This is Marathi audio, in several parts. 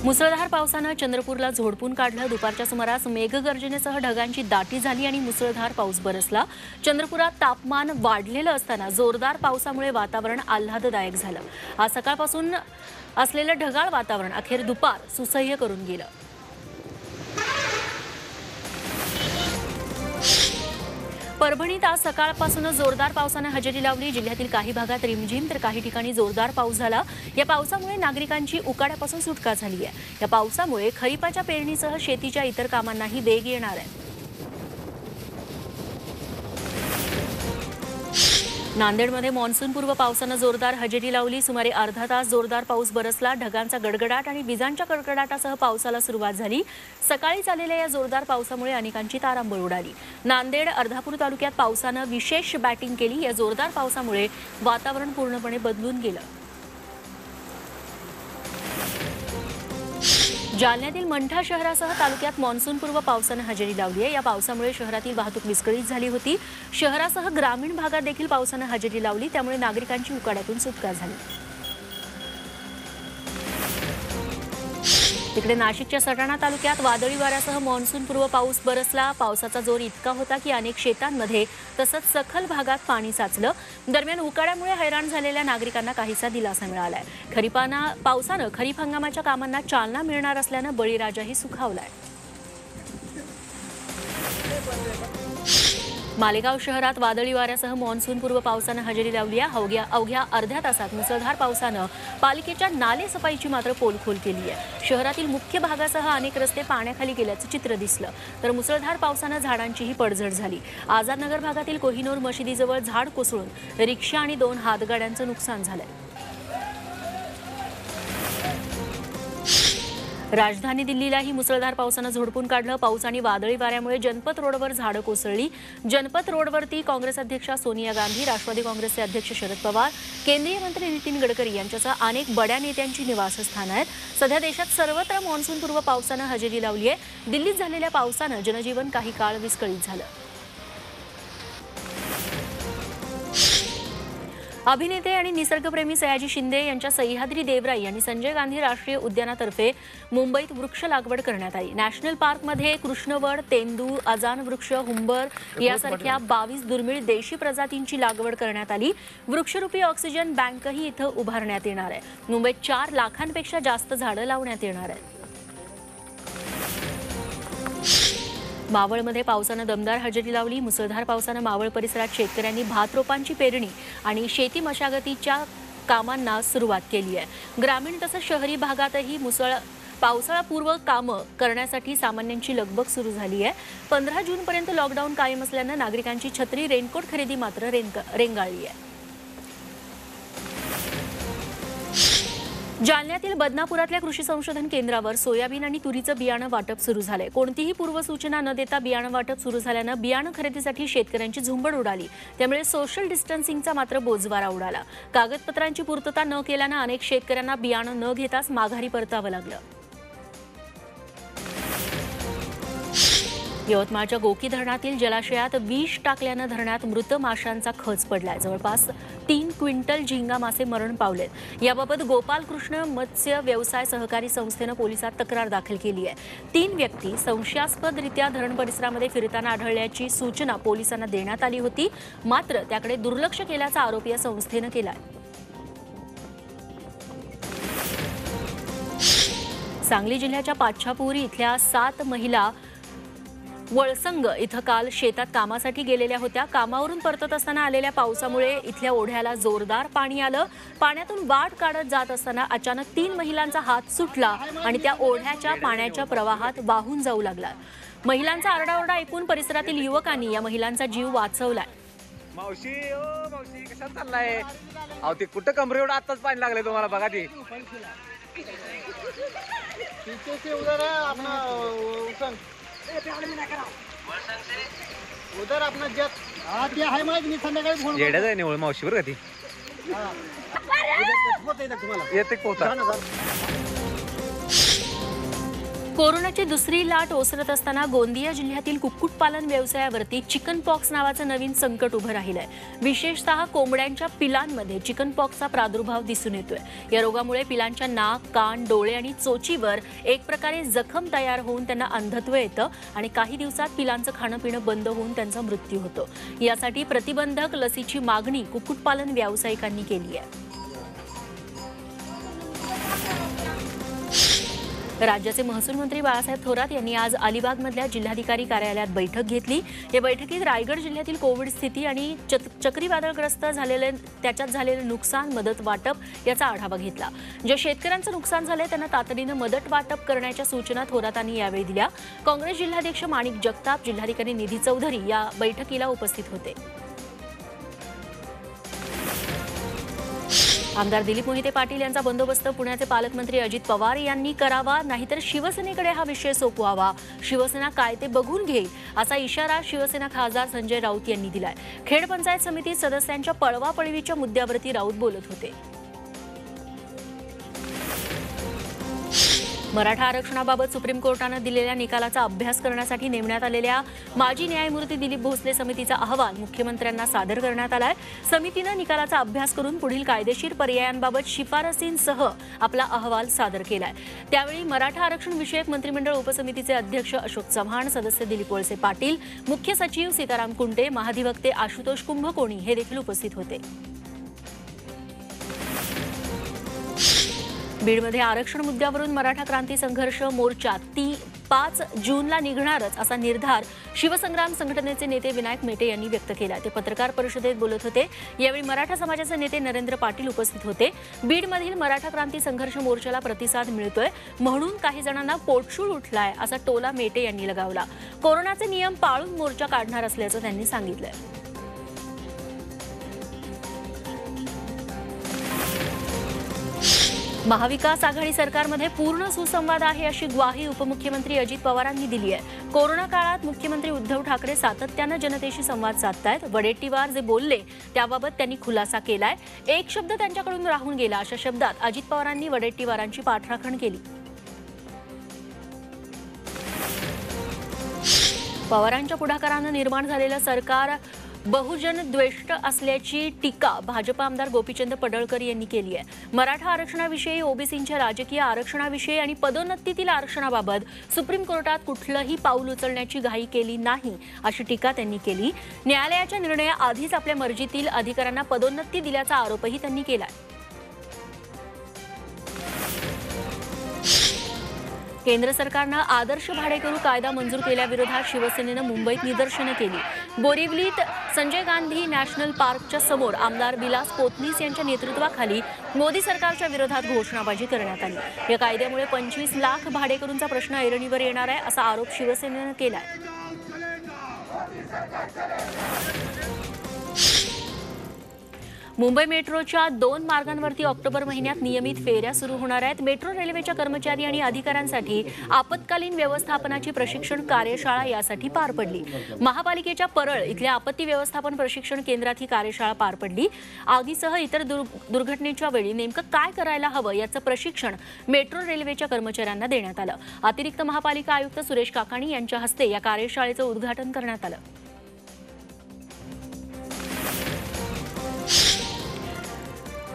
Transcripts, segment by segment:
मुसळधार पावसानं चंद्रपूरला झोडपून काढलं। दुपारच्या सुमारास मेघगर्जनेसह ढगांची दाटी झाली आणि मुसळधार पाऊस बरसला। चंद्रपुरात तापमान वाढलेलं असताना जोरदार पावसामुळे वातावरण आल्हाददायक झालं। आज सकाळपासून असलेलं ढगाळ वातावरण अखेर दुपार सुसह्य करून गेलं। परभणीत आज सकाळपासून जोरदार पावसाने हजेरी लावली। जिल्ह्यातील काही भागात रिमझिम तर काही ठिकाणी जोरदार पाऊस झाला। या पावसामुळे नागरिकांची उकाड्यापासून सुटका झाली आहे। या पावसामुळे खरीपाच्या पेरणीसह शेतीच्या इतर कामांनाही वेग येणार आहे। नांदेडमध्ये मान्सूनपूर्व पावसाने जोरदार हजेरी लावली। सुमारे अर्धा तास जोरदार पाऊस बरसला। ढगांचा गडगडाट आणि विजांच्या कडकडाटासह पावसाला सुरुवात झाली। सकाळी झालेल्या या जोरदार पावसामुळे अनेकांची तारांबळ उडाली। नांदेड अर्धापूर तालुक्यात पावसाने विशेष बॅटिंग केली। या जोरदार पावसामुळे वातावरण पूर्णपणे बदलून गेलं। जालन्यातील मंठा शहरासह तालुक्यात मान्सूनपूर्व पावसाने हजेरी लावली आहे। या पावसामुळे शहरातील वाहतूक विस्कळीत झाली होती। शहरासह ग्रामीण भागात देखील पावसाने हजेरी लावली, त्यामुळे नागरिकांची उकाड्यातून सुटका झाली। तिकडे नाशिकच्या सटाणा तालुक्यात वादळी वाऱ्यासह मान्सूनपूर्व पाऊस बरसला। पावसाचा जोर इतका होता की अनेक शेतांमध्ये तसंच सखल भागात पाणी साचलं। दरम्यान उकाड्यामुळे हैराण झालेल्या नागरिकांना काहीसा दिलासा मिळालाय। पावसानं खरीप हंगामाच्या कामांना चालना मिळणार असल्यानं बळीराजाही सुखावलाय। मालेगाव शहरात वादळी वाऱ्यासह मान्सूनपूर्व पावसाने हजेरी लावली आहे। अवघ्या अर्ध्या तासात मुसळधार पावसानं पालिकेच्या नाले सफाईची मात्र पोलखोल केली आहे। शहरातील मुख्य भागासह अनेक रस्ते पाण्याखाली गेल्याचं चित्र दिसलं, तर मुसळधार पावसानं झाडांचीही पडझड झाली। आझादनगर भागातील कोहिनूर मशिदीजवळ झाड कोसळून रिक्षा आणि 2 हातगाड्यांचं नुकसान झालंय। राजधानी दिल्लीलाही मुसळधार पावसानं झोडपून काढलं। पाऊस आणि वादळी वाऱ्यामुळे जनपत रोडवर झाडं कोसळली। जनपत रोडवरती काँग्रेस अध्यक्षा सोनिया गांधी, राष्ट्रवादी काँग्रेसचे अध्यक्ष शरद पवार, केंद्रीय मंत्री नितीन गडकरी यांच्यासह अनेक बड्या नेत्यांची निवासस्थानं आहेत। सध्या देशात सर्वत्र मान्सूनपूर्व पावसानं हजेरी लावली आहे। दिल्लीत झालेल्या पावसानं जनजीवन काही काळ विस्कळीत झालं। अभिनेते आणि निसर्गप्रेमी सयाजी शिंदे यांच्या सह्याद्री देवराई आणि संजय गांधी राष्ट्रीय उद्यानातर्फे मुंबईत वृक्ष लागवड करण्यात आली। नॅशनल पार्कमध्ये कृष्णवड, तेंदू, अजान वृक्ष, हुंबर यासारख्या 22 दुर्मिळ देशी प्रजातींची लागवड करण्यात आली। वृक्षरूपी ऑक्सिजन बँकही इथं उभारण्यात येणार आहे। मुंबईत 4 लाखांपेक्षा जास्त झाडं लावण्यात येणार आहेत। मावळमध्ये पावसानं दमदार हजेरी लावली। मुसळधार पावसानं मावळ परिसरात शेतकऱ्यांनी भात रोपांची पेरणी आणि शेती मशागतीच्या कामांना सुरुवात केली आहे। ग्रामीण तसंच शहरी भागातही पावसाळापूर्व कामं करण्यासाठी सामान्यांची लगबग सुरू झाली आहे। 15 जूनपर्यंत लॉकडाऊन कायम असल्यानं नागरिकांची छत्री, रेनकोट खरेदी मात्र रेंगाळली आहे। जालन्यातील बदनापुरातल्या कृषी संशोधन केंद्रावर सोयाबीन आणि तुरीचं बियाणं वाटप सुरू झालंय। कोणतीही पूर्वसूचना न देता बियाणं वाटप सुरू झाल्यानं बियाणं खरेदीसाठी शेतकऱ्यांची झुंबड उडाली। त्यामुळे सोशल डिस्टन्सिंगचा मात्र बोजवारा उडाला। कागदपत्रांची पूर्तता न केल्यानं अनेक शेतकऱ्यांना बियाणं न घेताच माघारी परतावं लागलं। यवतमाळच्या गोकी धरणातील जलाशयात विष टाकल्यानं धरणात मृत माशांचा खच पडलाय। जवळपास 3 क्विंटल झिंगा मासे मरण पावलेत। याबाबत गोपालकृष्ण मत्स्य व्यवसाय सहकारी संस्थेनं पोलिसात तक्रार दाखल केली आहे। 3 व्यक्ती संशयास्पदरित्या धरण परिसरामध्ये फिरताना आढळल्याची सूचना पोलिसांना देण्यात आली होती, मात्र त्याकडे दुर्लक्ष केल्याचा आरोप या संस्थेनं केलाय। सांगली जिल्ह्याच्या पाच्छापूर इथल्या 7 महिला वळसंग इथं काल शेतात कामासाठी गेलेल्या होत्या। कामावरून परतत असताना आलेल्या पावसामुळे इथल्या ओढ्याला जोरदार पाणी आलं। पाण्यातून वाट काढत जात असताना अचानक 3 महिलांचा हात सुटला आणि त्या ओढ्याच्या पाण्याच्या प्रवाहात वाहून जाऊ लागला। महिलांचा आरडाओरडा ऐकून परिसरातील युवकांनी या महिलांचा जीव वाचवलाय। मावशी ओ मावशी कशात चाललाय? अहो ते कुठं कमरे एवढं आताच पाणी लागलंय तुम्हाला बघा ते। उधर अपना जत ते आहे माहिती मी संध्याकाळी फोन येड्या जाय निवळ मावशी बरं का ती येते पोहता कोरोनाची दुसरी लाट ओसरत असताना गोंदिया जिल्ह्यातील कुक्कुटपालन व्यवसायावरती चिकन पॉक्स नावाचं नवीन संकट उभं राहिलंय. विशेषतः कोंबड्यांच्या पिलांमध्ये चिकन पॉक्सचा प्रादुर्भाव दिसून येतोय. या रोगामुळे पिलांच्या नाक, कान, डोळे आणि चोचीवर एक प्रकारे जखम तयार होऊन त्यांना अंधत्व येतं आणि काही दिवसात पिलांचं खाणं पिणं बंद होऊन त्यांचा मृत्यू होतो. यासाठी प्रतिबंधक लसीची मागणी कुक्कुटपालन व्यावसायिकांनी केली आहे. राज्याचे महसूल मंत्री बाळासाहेब थोरात यांनी आज अलिबागमधल्या जिल्हाधिकारी कार्यालयात बैठक घेतली. या बैठकीत रायगड जिल्ह्यातील कोविड स्थिती आणि चक्रीवादळग्रस्त त्याच्यात झालेलं नुकसान, मदत वाटप याचा आढावा घेतला. ज्या शेतकऱ्यांचं नुकसान झालंय त्यांना तातडीनं मदत वाटप करण्याच्या सूचना थोरातांनी यावेळी दिल्या. काँग्रेस जिल्हाध्यक्ष माणिक जगताप, जिल्हाधिकारी निधी चौधरी या बैठकीला उपस्थित होते. आमदार दिलीप मोहिते पाटील यांचा बंदोबस्त पुण्याचे पालकमंत्री अजित पवार यांनी करावा, नाहीतर शिवसेनेकडे हा विषय सोपवावा. शिवसेना काय ते बघून घेईल असा इशारा शिवसेना खासदार संजय राऊत यांनी दिलाय. खेड पंचायत समिती सदस्यांच्या पळवापळवीच्या मुद्द्यावरती राऊत बोलत होते. मराठा आरक्षणाबाबत सुप्रीम कोर्टानं दिलेल्या निकालाचा अभ्यास करण्यासाठी नेमण्यात आलेल्या माजी न्यायमूर्ती दिलीप भोसले समितीचा अहवाल मुख्यमंत्र्यांना सादर करण्यात आलाय. समितीनं निकालाचा अभ्यास करून पुढील कायदेशीर पर्यायांबाबत शिफारसींसह आपला अहवाल सादर केलाय. त्यावेळी मराठा आरक्षण विषयक मंत्रिमंडळ उपसमितीचे अध्यक्ष अशोक चव्हाण, सदस्य दिलीप वळसे पाटील, मुख्य सचिव सीताराम कुंटे, महाधिवक्ते आशुतोष कुंभकोणी हे देखील उपस्थित होते. बीडमध्ये आरक्षण मुद्द्यावरून मराठा क्रांती संघर्ष मोर्चा 5 जूनला निघणारच असा निर्धार शिवसंग्राम संघटनेचे नेते विनायक मेटे यांनी व्यक्त केला. ते पत्रकार परिषदेत बोलत होते. यावेळी मराठा समाजाचे नेते नरेंद्र पाटील उपस्थित होते. बीडमधील मराठा क्रांती संघर्ष मोर्चाला प्रतिसाद मिळतोय म्हणून काही जणांना पोटशूळ उठलाय असा टोला मेटे यांनी लगावला. कोरोनाचे नियम पाळून मोर्चा काढणार असल्याचं त्यांनी सांगितलंय. महाविकास आघाडी सरकारमध्ये पूर्ण सुसंवाद आहे अशी ग्वाही उपमुख्यमंत्री अजित पवारांनी दिली आहे. कोरोना काळात मुख्यमंत्री उद्धव ठाकरे सातत्यानं जनतेशी संवाद साधतायत. वडेट्टीवार जे बोलले त्याबाबत त्यांनी खुलासा केलाय. एक शब्द त्यांच्याकडून राहून गेला अशा शब्दात अजित पवारांनी वडेट्टीवारांची पाठराखण केली. पवारांच्या पुढाकारानं निर्माण झालेलं सरकार बहुजन द्वेष्ट असल्याची टीका भाजप आमदार गोपीचंद पडळकर यांनी केली आहे. मराठा आरक्षणाविषयी, ओबीसींच्या राजकीय आरक्षणाविषयी आणि पदोन्नतीतील आरक्षणाबाबत सुप्रीम कोर्टात कुठलंही पाऊल उचलण्याची घाई केली नाही अशी टीका त्यांनी केली. न्यायालयाच्या निर्णयाआधीच आपल्या मर्जीतील अधिकाऱ्यांना पदोन्नती दिल्याचा आरोपही त्यांनी केला. केंद्र सरकारनं आदर्श भाडेकरू कायदा मंजूर केल्याविरोधात शिवसेनेनं मुंबईत निदर्शनं केली. बोरिवलीत संजय गांधी नॅशनल पार्कच्या समोर आमदार विलास पोतनीस यांच्या नेतृत्वाखाली मोदी सरकारच्या विरोधात घोषणाबाजी करण्यात आली. या कायद्यामुळे 25 लाख भाडेकरूंचा प्रश्न ऐरणीवर येणार आहे असा आरोप शिवसेनेनं केलाय. मुंबई मेट्रोच्या 2 मार्गांवरती ऑक्टोबर महिन्यात नियमित फेऱ्या सुरू होणार आहेत. मेट्रो रेल्वेच्या कर्मचारी आणि अधिकाऱ्यांसाठी आपत्कालीन व्यवस्थापनाची प्रशिक्षण कार्यशाळा यासाठी पार पडली. महापालिकेच्या परळ इथल्या आपत्ती व्यवस्थापन प्रशिक्षण केंद्रात ही कार्यशाळा पार पडली. आगीसह इतर दुर्घटनेच्या वेळी नेमकं काय करायला हवं याचं प्रशिक्षण मेट्रो रेल्वेच्या कर्मचाऱ्यांना देण्यात आलं. अतिरिक्त महापालिका आयुक्त सुरेश काकाणी यांच्या हस्ते या कार्यशाळेचं उद्घाटन करण्यात आलं.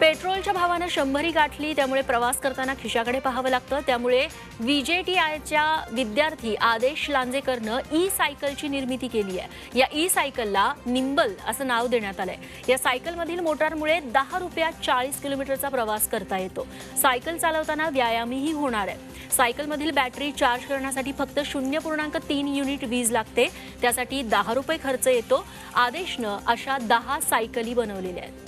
पेट्रोलच्या भावानं 100 गाठली, त्यामुळे प्रवास करताना खिशाकडे पाहावं लागतं. त्यामुळे VJTIच्या विद्यार्थी आदेश लांजेकरनं ई-सायकलची निर्मिती केली आहे. या ई-सायकलला निंबल असं नाव देण्यात आलंय. या सायकलमधील मोटारमुळे 10 रुपयात 40 किलोमीटरचा प्रवास करता येतो. सायकल चालवताना व्यायामही होणार आहे. सायकलमधील बॅटरी चार्ज करण्यासाठी फक्त 0.3 युनिट वीज लागते. त्यासाठी 10 रुपये खर्च येतो. आदेशनं अशा 10 सायकली बनवलेल्या आहेत.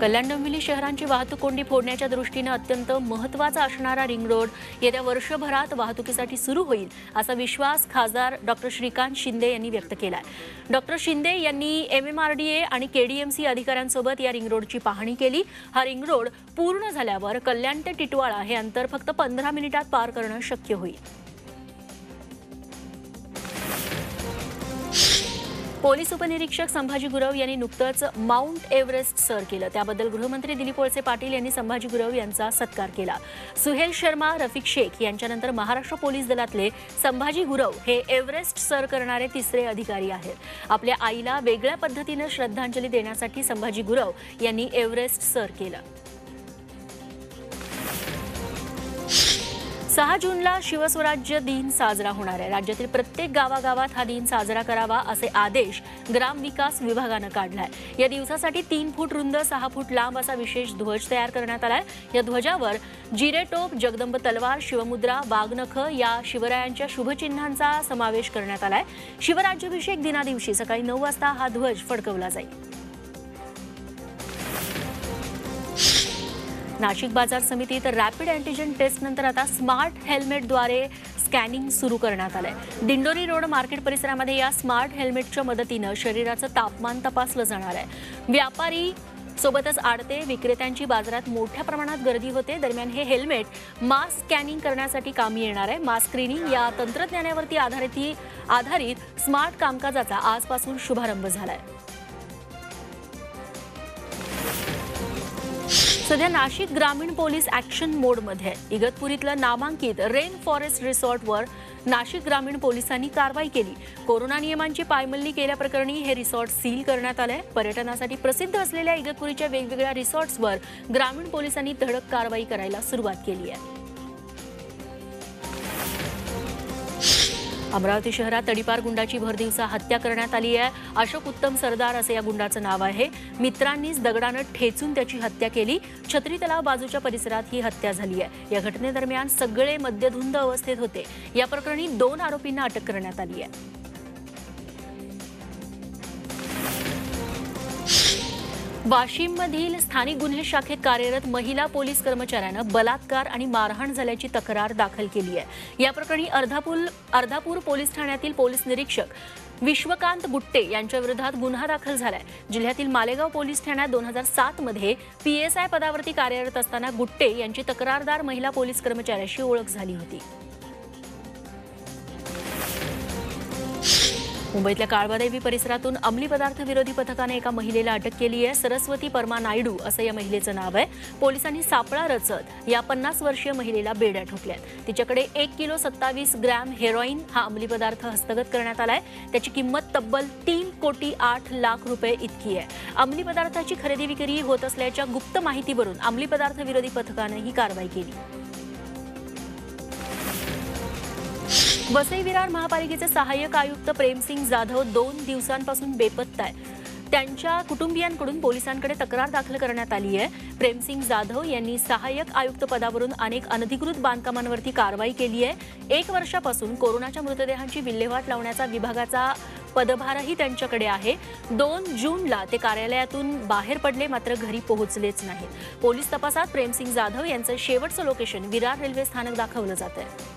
कल्याण डोंबिवली शहरांची वाहतूक कोंडी फोडण्याच्या दृष्टीनं अत्यंत महत्त्वाचा असणारा रिंग रोड येत्या वर्षभरात वाहतुकीसाठी सुरू होईल असा विश्वास खासदार डॉक्टर श्रीकांत शिंदे यांनी व्यक्त केला आहे. डॉक्टर शिंदे यांनी MMRDA आणि KDMC अधिकाऱ्यांसोबत या रिंग रोडची पाहणी केली. हा रिंग रोड पूर्ण झाल्यावर कल्याण ते टिटवाळा हे अंतर फक्त 15 मिनिटात पार करणं शक्य होईल. पोलीस उपनिरीक्षक संभाजी गुरव यांनी नुकतंच माउंट एव्हरेस्ट सर केलं. त्याबद्दल गृहमंत्री दिलीप वळसे पाटील यांनी संभाजी गुरव यांचा सत्कार केला. सुहेल शर्मा, रफिक शेख यांच्यानंतर महाराष्ट्र पोलीस दलातले संभाजी गुरव हे एव्हरेस्ट सर करणारे तिसरे अधिकारी आहेत. आपल्या आईला वेगळ्या पद्धतीनं श्रद्धांजली देण्यासाठी संभाजी गुरव यांनी एव्हरेस्ट सर केलं. 6 जूनला शिवस्वराज्य दिन साजरा होणार आहे. राज्यातील प्रत्येक गावागावात हा दिन साजरा करावा असे आदेश ग्रामविकास विभागानं काढलाय. या दिवसासाठी 3 फूट रुंद 6 फूट लांब असा विशेष ध्वज तयार करण्यात आलाय. या ध्वजावर जिरेटोप, जगदंब तलवार, शिवमुद्रा, वाघनख या शिवरायांच्या शुभचिन्हांचा समावेश करण्यात आलाय. शिवराज्याभिषेक दिनादिवशी सकाळी 9 वाजता हा ध्वज फडकवला जाईल. नाशिक बाजार समितीत रॅपिड अँटीजन टेस्ट नंतर आता स्मार्ट हेल्मेटद्वारे स्कॅनिंग सुरू करण्यात आलंय. दिंडोरी रोड मार्केट परिसरामध्ये या स्मार्ट हेल्मेटच्या मदतीनं शरीराचं तापमान तपासलं जाणार आहे. व्यापारी सोबतच आडते विक्रेत्यांची बाजारात मोठ्या प्रमाणात गर्दी होते. दरम्यान हे हेल्मेट मास स्कॅनिंग करण्यासाठी कामी येणार आहे. मास स्क्रीनिंग या तंत्रज्ञानावरती आधारित स्मार्ट कामकाजाचा आजपासून शुभारंभ झालाय. सध्या नाशिक ग्रामीण पोलीस ॲक्शन मोडमध्ये आहे. इगतपुरीतलं नामांकित रेन फॉरेस्ट रिसॉर्टवर नाशिक ग्रामीण पोलिसांनी कारवाई केली. कोरोना नियमांची पायमल्ली केल्याप्रकरणी हे रिसॉर्ट सील करण्यात आलंय. पर्यटनासाठी प्रसिद्ध असलेल्या इगतपुरीच्या वेगवेगळ्या रिसॉर्ट्सवर ग्रामीण पोलिसांनी धडक कारवाई करायला सुरुवात केली आहे. अमरावती शहरात तडीपार गुंडाची भरदिवसा हत्या करण्यात आली आहे. अशोक उत्तम सरदार असं या गुंडाचं नाव आहे. मित्रांनीच दगडानं ठेचून त्याची हत्या केली. छत्री तलाव बाजूच्या परिसरात ही हत्या झाली आहे. या घटनेदरम्यान सगळे मद्यधुंद अवस्थेत होते. या प्रकरणी 2 आरोपींना अटक करण्यात आली आहे. वाशिममधील स्थानिक गुन्हे शाखेत कार्यरत महिला पोलीस कर्मचाऱ्यानं बलात्कार आणि मारहाण झाल्याची तक्रार दाखल केली आहे. या प्रकरणी अर्धापूर पोलीस ठाण्यातील पोलीस निरीक्षक विश्वकांत गुट्टे यांच्या विरोधात गुन्हा दाखल झालाय. जिल्ह्यातील मालेगाव पोलीस ठाण्यात 2007 मध्ये PSI पदावरती कार्यरत असताना गुट्टे यांची तक्रारदार महिला पोलीस कर्मचाऱ्याशी ओळख झाली होती. मुंबईतल्या काळबादेवी परिसरातून अंमली पदार्थ विरोधी पथकाने एका महिलेला अटक केली आहे. सरस्वती परमा नायडू असं या महिलेचं नाव आहे. पोलिसांनी सापळा रचत या 50 वर्षीय महिलेला बेड्या ठोकल्यात. तिच्याकडे 1 किलो 27 ग्रॅम हेरोईन हा अंमली पदार्थ हस्तगत करण्यात आलाय. त्याची किंमत तब्बल 3 कोटी 8 लाख रुपये इतकी आहे. अंमली पदार्थाची खरेदी विक्री होत असल्याच्या गुप्त माहितीवरून अंमली पदार्थ विरोधी पथकाने ही कारवाई केली. वसई विरार महापालिकेचे सहाय्यक आयुक्त प्रेमसिंग जाधव 2 दिवसांपासून बेपत्ता आहे. त्यांच्या कुटुंबियांकडून पोलिसांकडे तक्रार दाखल करण्यात आली आहे. प्रेमसिंग जाधव यांनी सहाय्यक आयुक्त पदावरून अनेक अनधिकृत बांधकामांवरती कारवाई केली आहे. 1 वर्षापासून कोरोनाच्या मृतदेहांची विल्हेवाट लावण्याचा विभागाचा पदभारही त्यांच्याकडे आहे. 2 जूनला ते कार्यालयातून बाहेर पडले, मात्र घरी पोहोचलेच नाहीत. पोलीस तपासात प्रेमसिंग जाधव यांचं शेवटचं लोकेशन विरार रेल्वे स्थानक दाखवलं जात आहे.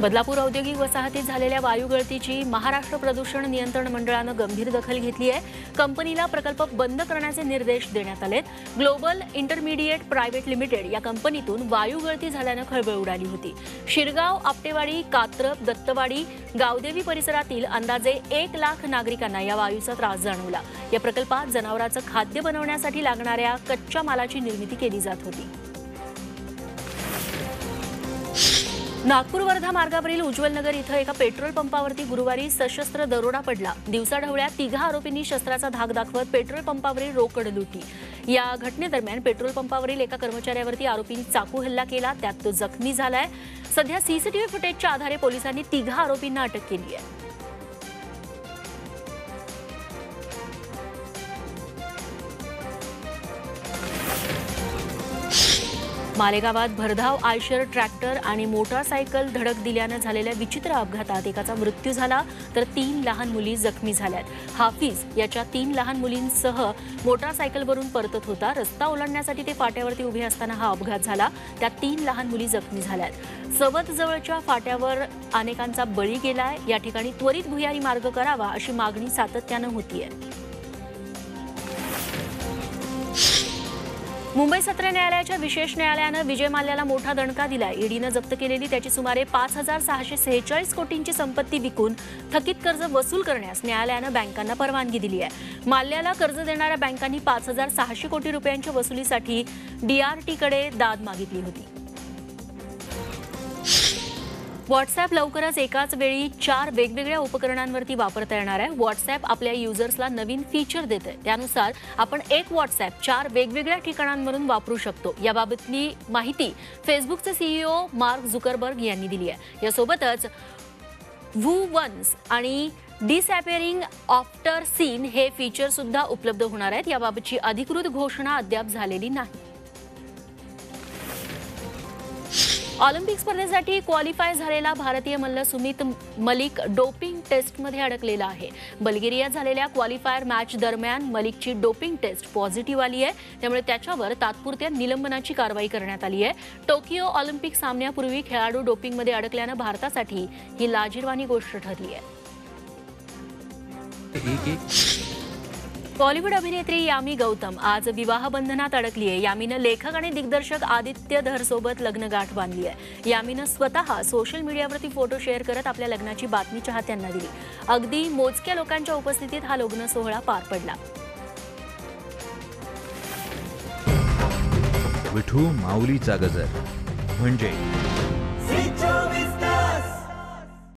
बदलापूर औद्योगिक वसाहतीत झालेल्या वायू गळतीची महाराष्ट्र प्रदूषण नियंत्रण मंडळानं गंभीर दखल घेतली आहे. कंपनीला प्रकल्प बंद करण्याचे निर्देश देण्यात आलेत. ग्लोबल इंटरमिडिएट प्रायव्हेट लिमिटेड या कंपनीतून वायू गळती झाल्यानं खळबळ उडाली होती. शिरगाव, आपटेवाडी, कात्रप, दत्तवाडी, गावदेवी परिसरातील अंदाजे 1 लाख नागरिकांना या वायूचा त्रास जाणवला. या प्रकल्पात जनावरांचं खाद्य बनवण्यासाठी लागणाऱ्या कच्च्या मालाची निर्मिती केली जात होती. नागपूर वर्धा मार्गावरील उज्ज्वल नगर इथं एका पेट्रोल पंपावरती गुरुवारी सशस्त्र दरोडा पडला. दिवसाढवळ्या 3 आरोपींनी शस्त्राचा धाक दाखवत पेट्रोल पंपावरील रोकड लुटली. या घटनेदरम्यान पेट्रोल पंपावरील एका कर्मचाऱ्यावरती आरोपींनी चाकू हल्ला केला. त्यात तो जखमी झालाय. सध्या CCTV फुटेजच्या आधारे पोलिसांनी 3 आरोपींना अटक केली आहे. मालेगावात भरधाव आयशर ट्रॅक्टर आणि मोटारसायकल धडक दिल्यानं झालेल्या विचित्र अपघातात एकाचा मृत्यू झाला तर 3 लहान मुली जखमी झाल्यात. हाफिज याच्या 3 लहान मुलींसह मोटारसायकलवरून परतत होता. रस्ता ओलांडण्यासाठी ते फाट्यावरती उभे असताना हा अपघात झाला. त्यात 3 लहान मुली जखमी झाल्यात. सवत जवळच्या फाट्यावर अनेकांचा बळी गेलाय. या ठिकाणी त्वरित भुयारी मार्ग करावा अशी मागणी सातत्यानं होतीये. मुंबई सत्र न्यायालयाच्या विशेष न्यायालयानं विजय माल्याला मोठा दणका दिलाय. ईडीनं जप्त केलेली त्याची सुमारे 5,646 कोटींची संपत्ती विकून थकीत कर्ज वसूल करण्यास न्यायालयानं बँकांना परवानगी दिली आहे. माल्याला कर्ज देणाऱ्या बँकांनी 5,600 कोटी रुपयांच्या वसुलीसाठी डीआरटीकडे दाद मागितली होती. व्हॉट्सॲप लवकरच एकाच वेळी 4 वेगवेगळ्या उपकरणांवरती वापरता येणार आहे. व्हॉट्सॲप आपल्या युजर्सला नवीन फीचर देते. त्यानुसार आपण एक व्हॉट्सॲप 4 वेगवेगळ्या ठिकाणांवरून वापरू शकतो. याबाबतली माहिती फेसबुकचे सीईओ मार्क झुकरबर्ग यांनी दिली आहे. यासोबतच वू वन्स आणि डिसअपिअरिंग आफ्टर सीन हे फीचर सुद्धा उपलब्ध होणार आहेत. याबाबतची अधिकृत घोषणा अद्याप झालेली नाही. ऑलिम्पिक स्पर्धेसाठी क्वालिफाय झालेला भारतीय मल्ल सुमित मलिक डोपिंग टेस्टमध्ये अडकलेला आहे. बल्गेरियात झालेल्या क्वालिफायर मॅच दरम्यान मलिकची डोपिंग टेस्ट पॉझिटिव्ह आली आहे. त्यामुळे त्याच्यावर तात्पुरत्या निलंबनाची कारवाई करण्यात आली आहे. टोकियो ऑलिम्पिक सामन्यापूर्वी खेळाडू डोपिंगमध्ये अडकल्यानं भारतासाठी ही लाजिरवाणी गोष्ट ठरली आहे. बॉलिवूड अभिनेत्री यामी गौतम आज विवाह बंधनात अडकली आहे. यामीनं लेखक आणि दिग्दर्शक आदित्य धर सोबत लग्न गाठ बांधली आहे. यामीनं स्वतः सोशल मीडियावरती फोटो शेअर करत आपल्या लग्नाची बातमी चाहत्यांना दिली. अगदी मोजक्या लोकांच्या उपस्थितीत हा लग्न सोहळा पार पडला. विठू माऊलीचा गजर म्हणजे